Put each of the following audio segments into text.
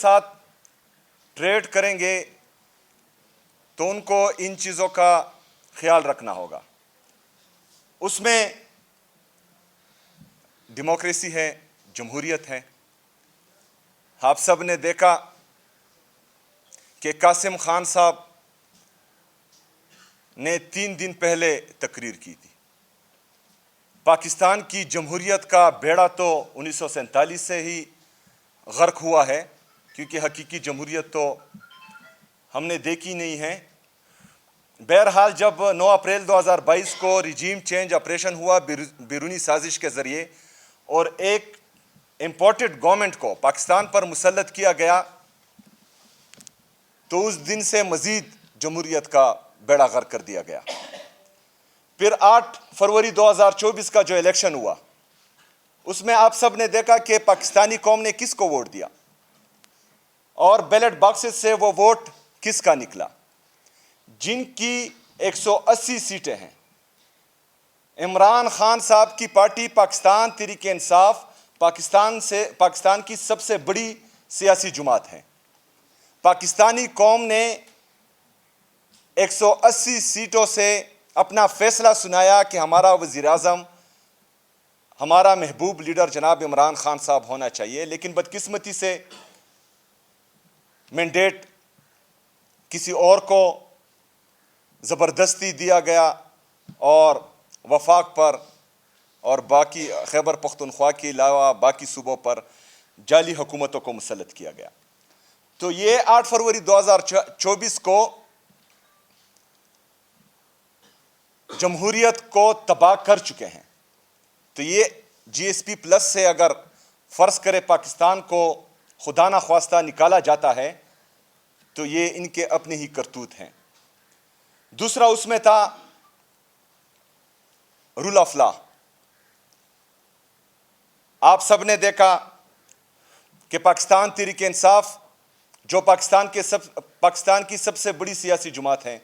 ساتھ ٹریڈ کریں گے تو ان کو ان چیزوں کا خیال رکھنا ہوگا. اس میں ڈیموکریسی ہے, جمہوریت ہے. آپ سب نے دیکھا کہ قاسم خان صاحب نے 3 دن پہلے تقریر کی تھی. پاکستان کی جمہوریت کا بیڑا تو 1947 سے ہی غرق ہوا ہے, کیونکہ حقیقی جمہوریت تو ہم نے دیکھی نہیں ہے. بہرحال جب 9 اپریل 2022 کو ریجیم چینج آپریشن ہوا بیرونی سازش کے ذریعے اور ایک امپورٹڈ گورنمنٹ کو پاکستان پر مسلط کیا گیا, تو اس دن سے مزید جمہوریت کا بیڑا غرق کر دیا گیا. پھر 8 فروری 2024 کا جو الیکشن ہوا, اس میں آپ سب نے دیکھا کہ پاکستانی قوم نے کس کو ووٹ دیا اور بیلٹ باکسز سے وہ ووٹ کس کا نکلا. جن کی 180 سیٹیں ہیں, عمران خان صاحب کی پارٹی پاکستان تحریک انصاف پاکستان کی سب سے بڑی سیاسی جماعت ہے. پاکستانی قوم نے 180 سیٹوں سے اپنا فیصلہ سنایا کہ ہمارا وزیر اعظم ہمارا محبوب لیڈر جناب عمران خان صاحب ہونا چاہیے. لیکن بدقسمتی سے مینڈیٹ کسی اور کو زبردستی دیا گیا اور وفاق پر اور باقی خیبر پختونخوا کے علاوہ باقی صوبوں پر جعلی حکومتوں کو مسلط کیا گیا. تو یہ 8 فروری 2024 کو جمہوریت کو تباہ کر چکے ہیں. تو یہ جی ایس پی پلس سے اگر فرض کرے پاکستان کو خدا نخواستہ نکالا جاتا ہے تو یہ ان کے اپنے ہی کرتوت ہیں. دوسرا اس میں تھا رول آف لا. آپ سب نے دیکھا کہ پاکستان تحریک انصاف جو پاکستان کی سب سے بڑی سیاسی جماعت ہے,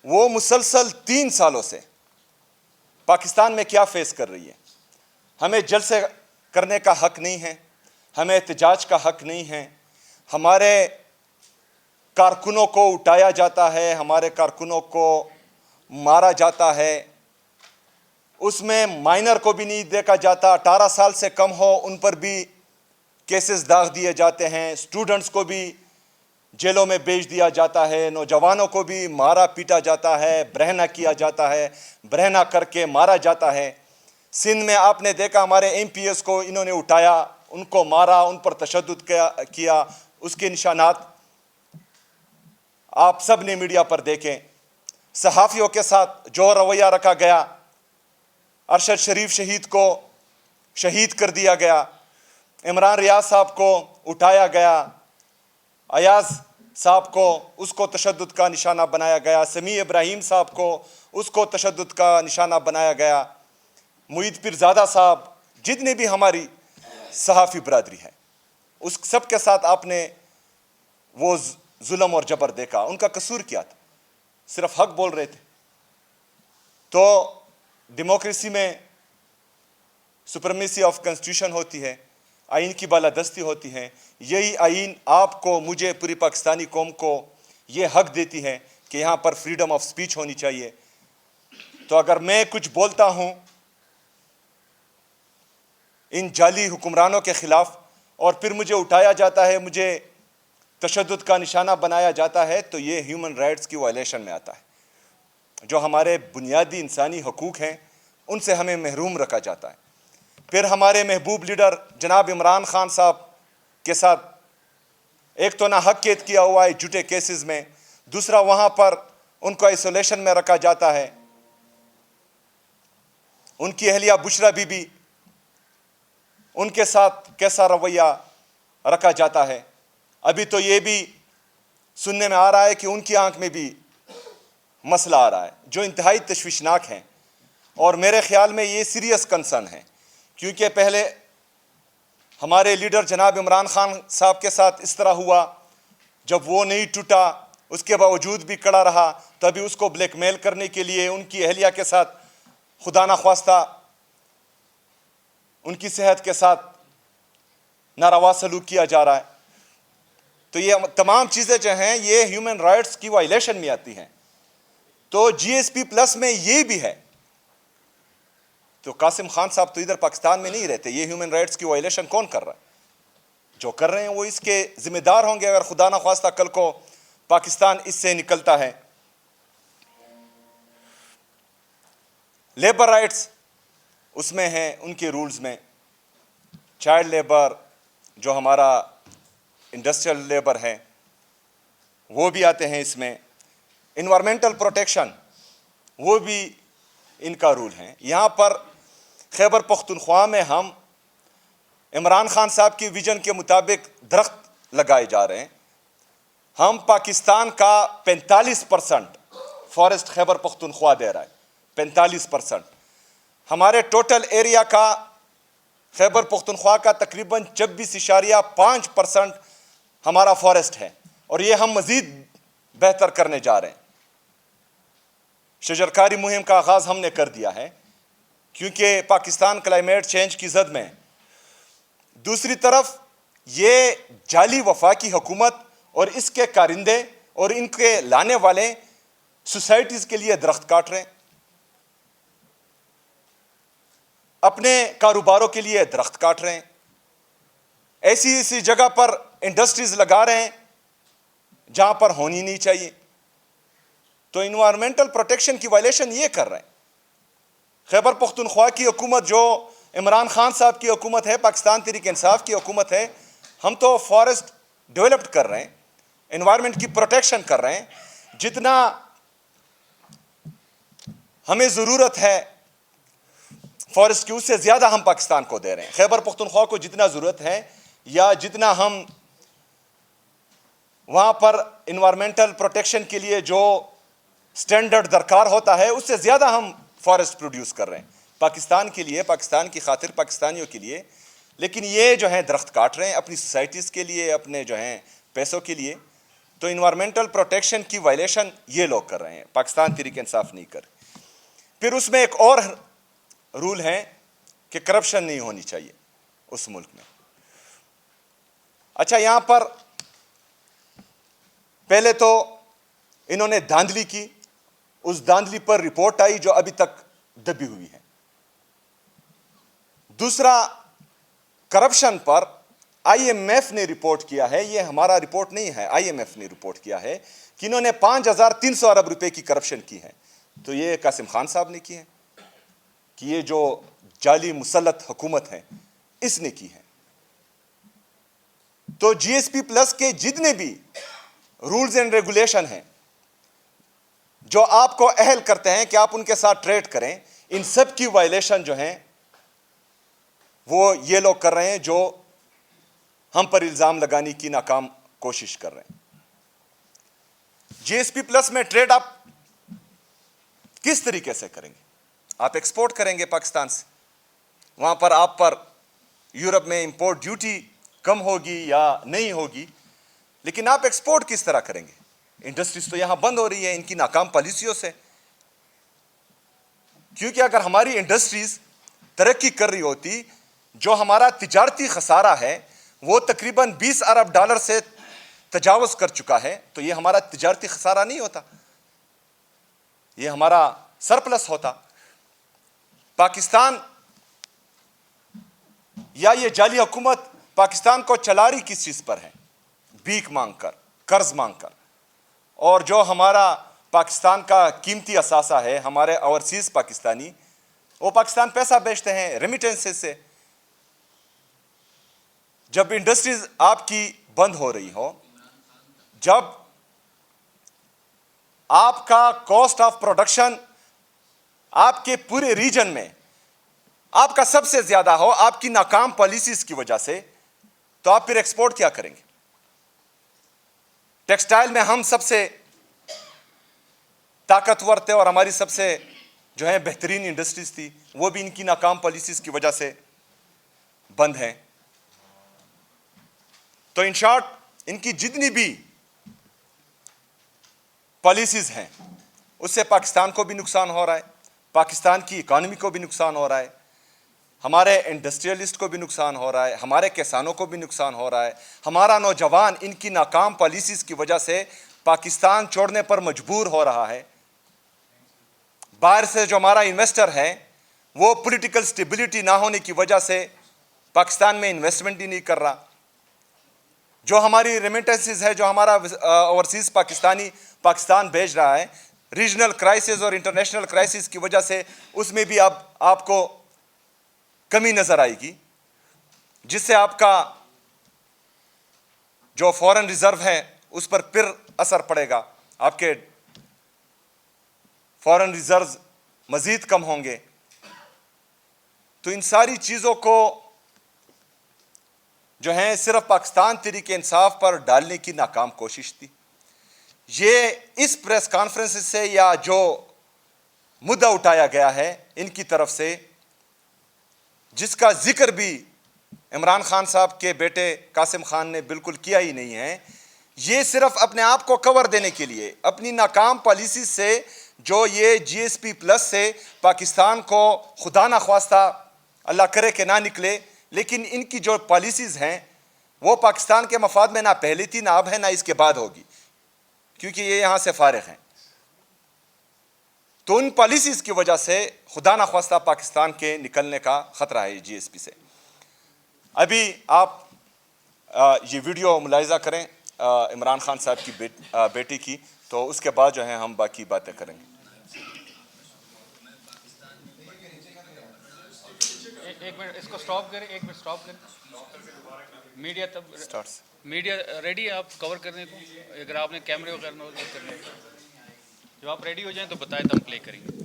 وہ مسلسل 3 سالوں سے پاکستان میں کیا فیس کر رہی ہے. ہمیں جلسے کرنے کا حق نہیں ہے, ہمیں احتجاج کا حق نہیں ہے, ہمارے کارکنوں کو اٹھایا جاتا ہے, ہمارے کارکنوں کو مارا جاتا ہے. اس میں مائنر کو بھی نہیں دیکھا جاتا, 18 سال سے کم ہو ان پر بھی کیسز داغ دیے جاتے ہیں, اسٹوڈنٹس کو بھی جیلوں میں بھیج دیا جاتا ہے, نوجوانوں کو بھی مارا پیٹا جاتا ہے, برہنہ کیا جاتا ہے, برہنہ کر کے مارا جاتا ہے. سندھ میں آپ نے دیکھا ہمارے ایم پی ایس کو انہوں نے اٹھایا, ان کو مارا, ان پر تشدد کیا. اس کے نشانات آپ سب نے میڈیا پر دیکھیں. صحافیوں کے ساتھ جو رویہ رکھا گیا, ارشد شریف شہید کو شہید کر دیا گیا, عمران ریاض صاحب کو اٹھایا گیا, ایاز صاحب کو اس کو تشدد کا نشانہ بنایا گیا, سمیع ابراہیم صاحب کو اس کو تشدد کا نشانہ بنایا گیا, معید پیرزادہ صاحب, جتنے بھی ہماری صحافی برادری ہے, اس سب کے ساتھ آپ نے وہ ظلم اور جبر دیکھا. ان کا قصور کیا تھا؟ صرف حق بول رہے تھے. تو ڈیموکریسی میں سپرمیسی آف کنسٹیٹیوشن ہوتی ہے, آئین کی بالادستی ہوتی ہے. یہی آئین آپ کو, مجھے, پوری پاکستانی قوم کو یہ حق دیتی ہے کہ یہاں پر فریڈم آف سپیچ ہونی چاہیے. تو اگر میں کچھ بولتا ہوں ان جعلی حکمرانوں کے خلاف اور پھر مجھے اٹھایا جاتا ہے, مجھے تشدد کا نشانہ بنایا جاتا ہے, تو یہ ہیومن رائٹس کی وائلیشن میں آتا ہے. جو ہمارے بنیادی انسانی حقوق ہیں ان سے ہمیں محروم رکھا جاتا ہے. پھر ہمارے محبوب لیڈر جناب عمران خان صاحب کے ساتھ ایک تو ناحق قید کیا ہوا ہے جھوٹے کیسز میں, دوسرا وہاں پر ان کو آئسولیشن میں رکھا جاتا ہے. ان کی اہلیہ بشرا بی بی, ان کے ساتھ کیسا رویہ رکھا جاتا ہے. ابھی تو یہ بھی سننے میں آ رہا ہے کہ ان کی آنکھ میں بھی مسئلہ آ رہا ہے, جو انتہائی تشویشناک ہیں. اور میرے خیال میں یہ سیریس کنسرن ہے, کیونکہ پہلے ہمارے لیڈر جناب عمران خان صاحب کے ساتھ اس طرح ہوا, جب وہ نہیں ٹوٹا اس کے باوجود بھی کڑا رہا, تبھی اس کو بلیک میل کرنے کے لیے ان کی اہلیہ کے ساتھ خدا نخواستہ ان کی صحت کے ساتھ ناروا سلوک کیا جا رہا ہے. تو یہ تمام چیزیں جو ہیں یہ ہیومن رائٹس کی وائلیشن میں آتی ہیں. تو جی ایس پی پلس میں یہ بھی ہے. تو قاسم خان صاحب تو ادھر پاکستان میں نہیں رہتے, یہ ہیومن رائٹس کی وائلیشن کون کر رہا ہے؟ جو کر رہے ہیں وہ اس کے ذمہ دار ہوں گے اگر خدا نہ خواستہ کل کو پاکستان اس سے نکلتا ہے. لیبر رائٹس اس میں ہیں, ان کے رولز میں چائلڈ لیبر, جو ہمارا انڈسٹریل لیبر ہے وہ بھی آتے ہیں اس میں. انوائرمنٹل پروٹیکشن وہ بھی ان کا رول ہے. یہاں پر خیبر پختونخوا میں ہم عمران خان صاحب کی ویژن کے مطابق درخت لگائے جا رہے ہیں. ہم پاکستان کا 45% فارسٹ خیبر پختونخوا دے رہا ہے, 45%. ہمارے ٹوٹل ایریا کا خیبر پختونخوا کا تقریباً 26.5% ہمارا فارسٹ ہے, اور یہ ہم مزید بہتر کرنے جا رہے ہیں. شجرکاری مہم کا آغاز ہم نے کر دیا ہے کیونکہ پاکستان کلائمیٹ چینج کی زد میں. دوسری طرف یہ جعلی وفاقی حکومت اور اس کے کارندے اور ان کے لانے والے سوسائٹیز کے لیے درخت کاٹ رہے ہیں, اپنے کاروباروں کے لیے درخت کاٹ رہے ہیں, ایسی جگہ پر انڈسٹریز لگا رہے ہیں جہاں پر ہونی نہیں چاہیے. تو انوائرمنٹل پروٹیکشن کی وائلیشن یہ کر رہے ہیں. خیبر پختونخوا کی حکومت جو عمران خان صاحب کی حکومت ہے, پاکستان تحریک انصاف کی حکومت ہے, ہم تو فارسٹ ڈیولپڈ کر رہے ہیں, انوائرمنٹ کی پروٹیکشن کر رہے ہیں. جتنا ہمیں ضرورت ہے فارسٹ کی اس سے زیادہ ہم پاکستان کو دے رہے ہیں. خیبر پختونخوا کو جتنا ضرورت ہے یا جتنا ہم وہاں پر انوائرمنٹل پروٹیکشن کے لیے جو سٹینڈرڈ درکار ہوتا ہے اس سے زیادہ ہم فارسٹ پروڈیوس کر رہے ہیں پاکستان کے لیے, پاکستان کی خاطر, پاکستانیوں کے لیے. لیکن یہ جو ہیں درخت کاٹ رہے ہیں اپنی سوسائٹیز کے لیے, اپنے جو ہیں پیسوں کے لیے. تو انوائرمنٹل پروٹیکشن کی وائلیشن یہ لوگ کر رہے ہیں, پاکستان تحریک انصاف نہیں کر. پھر اس میں ایک اور رول ہے کہ کرپشن نہیں ہونی چاہیے اس ملک میں. اچھا, یہاں پر پہلے تو انہوں نے دھاندلی کی, اس دھاندلی پر رپورٹ آئی جو ابھی تک دبی ہوئی ہے. دوسرا, کرپشن پر آئی ایم ایف نے رپورٹ کیا ہے, یہ ہمارا رپورٹ نہیں ہے, آئی ایم ایف نے رپورٹ کیا ہے کہ انہوں نے 5,300 ارب روپے کی کرپشن کی ہے. تو یہ قاسم خان صاحب نے کی ہے کہ یہ جو جعلی مسلط حکومت ہے اس نے کی ہے. تو جی ایس پی پلس کے جتنے بھی رولز اینڈ ریگولیشن ہیں جو آپ کو اہل کرتے ہیں کہ آپ ان کے ساتھ ٹریڈ کریں, ان سب کی وائلیشن جو ہیں وہ یہ لوگ کر رہے ہیں جو ہم پر الزام لگانے کی ناکام کوشش کر رہے ہیں. جی ایس پی پلس میں ٹریڈ آپ کس طریقے سے کریں گے؟ آپ ایکسپورٹ کریں گے پاکستان سے, وہاں پر آپ پر یورپ میں امپورٹ ڈیوٹی کم ہوگی یا نہیں ہوگی, لیکن آپ ایکسپورٹ کس طرح کریں گے؟ انڈسٹریز تو یہاں بند ہو رہی ہے ان کی ناکام پالیسیوں سے. کیونکہ اگر ہماری انڈسٹریز ترقی کر رہی ہوتی, جو ہمارا تجارتی خسارہ ہے وہ تقریباً 20 ارب ڈالر سے تجاوز کر چکا ہے, تو یہ ہمارا تجارتی خسارہ نہیں ہوتا, یہ ہمارا سرپلس ہوتا. پاکستان یا یہ جعلی حکومت پاکستان کو چلا رہی کس چیز پر ہے؟ بھیک مانگ کر, قرض مانگ کر. اور جو ہمارا پاکستان کا قیمتی اثاثہ ہے, ہمارے اوورسیز پاکستانی, وہ پاکستان پیسہ بیچتے ہیں ریمیٹنسز سے. جب انڈسٹریز آپ کی بند ہو رہی ہو, جب آپ کا کاسٹ آف پروڈکشن آپ کے پورے ریجن میں آپ کا سب سے زیادہ ہو آپ کی ناکام پالیسیز کی وجہ سے, تو آپ پھر ایکسپورٹ کیا کریں گے؟ ٹیکسٹائل میں ہم سب سے طاقتور تھے اور ہماری سب سے جو ہے بہترین انڈسٹریز تھی, وہ بھی ان کی ناکام پالیسیز کی وجہ سے بند ہیں. تو ان شارٹ ان کی جتنی بھی پالیسیز ہیں اس سے پاکستان کو بھی نقصان ہو رہا ہے, پاکستان کی اکانومی کو بھی نقصان ہو رہا ہے. ہمارے انڈسٹریلسٹ کو بھی نقصان ہو رہا ہے, ہمارے کسانوں کو بھی نقصان ہو رہا ہے, ہمارا نوجوان ان کی ناکام پالیسیز کی وجہ سے پاکستان چھوڑنے پر مجبور ہو رہا ہے. باہر سے جو ہمارا انویسٹر ہے وہ پولیٹیکل سٹیبلٹی نہ ہونے کی وجہ سے پاکستان میں انویسٹمنٹ ہی نہیں کر رہا. جو ہماری ریمیٹنسز ہے, جو ہمارا اوورسیز پاکستان بھیج رہا ہے, ریجنل کرائسس اور انٹرنیشنل کرائسس کی وجہ سے اس میں بھی آپ کو کمی نظر آئے گی, جس سے آپ کا جو فورن ریزرو ہے اس پر پھر اثر پڑے گا. آپ کے فورن ریزروز مزید کم ہوں گے. تو ان ساری چیزوں کو جو ہیں صرف پاکستان تحریک انصاف پر ڈالنے کی ناکام کوشش تھی. یہ اس پریس کانفرنس سے یا جو مدعا اٹھایا گیا ہے ان کی طرف سے, جس کا ذکر بھی عمران خان صاحب کے بیٹے قاسم خان نے بالکل کیا ہی نہیں ہے, یہ صرف اپنے آپ کو کور دینے کے لیے, اپنی ناکام پالیسی سے جو یہ جی ایس پی پلس سے پاکستان کو خدا نخواستہ اللہ کرے کہ نہ نکلے, لیکن ان کی جو پالیسیز ہیں وہ پاکستان کے مفاد میں نہ پہلے تھی, نہ اب ہے, نہ اس کے بعد ہوگی, کیونکہ یہ یہاں سے فارغ ہیں. تو ان پالیسیز کی وجہ سے خدا نخواستہ پاکستان کے نکلنے کا خطرہ ہے جی ایس پی سے. ابھی آپ یہ ویڈیو ملاحظہ کریں عمران خان صاحب کی بیٹی کی, تو اس کے بعد جو ہے ہم باقی باتیں کریں گے. ایک منٹ اس کو سٹاپ کریں, ایک منٹ سٹاپ کریں. میڈیا تب میڈیا ریڈی ہے آپ کور کرنے کو؟ اگر آپ نے کیمرے وغیرہ کرنے, جب آپ ریڈی ہو جائیں تو بتائیں تو ہم پلے کریں گے.